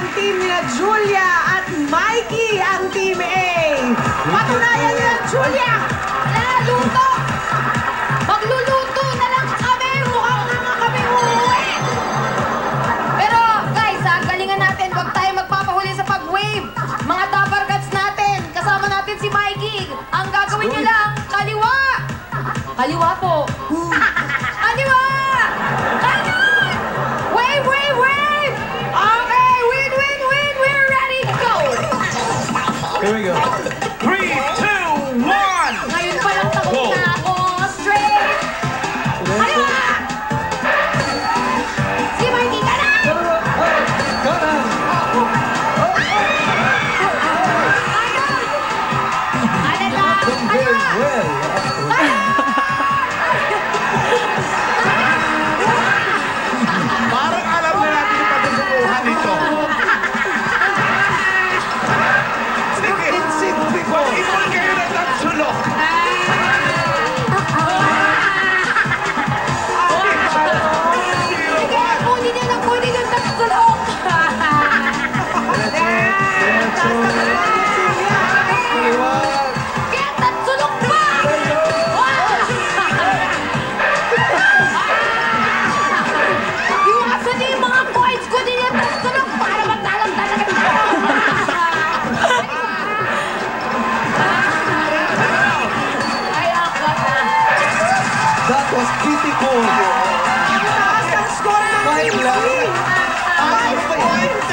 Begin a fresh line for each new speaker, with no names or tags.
ang team nila Julia at Mikey, ang team A. Patunayan nila, Julia!
Luto! Magluluto na lang kami! Mukhang nga kami uuwi! Pero guys, galingan natin. Huwag tayo magpapahuli sa pag-wave. Mga Dapper Cats natin. Kasama natin si Mikey. Ang gagawin nyo lang, kaliwa! Kaliwa po. Kaliwa! Kanan! Wave, wave, wave! Okay, win, win, win! We're ready to go!
Here we go.
3, 2, 1!
Ngayon pa lang takot na ako. Straight! Kaliwa! Si Mikey, kanan!
Kanan!
Kanan lang!
Very
Kaliwa!
well.
Parang alam na natin yung pagsusubuhan ito. Sige, mag-ipon kayo ng tatsulok.
Kunin niyo lang, kunin yung tatsulok! Kaya tatsulok pa! Iwasan niyo yung mga coins ko din yung tatsulok para matalang talaga. Ay, ako na.
That was beautiful.
Taas ang score ng
Five
team
lang.
C.
5 points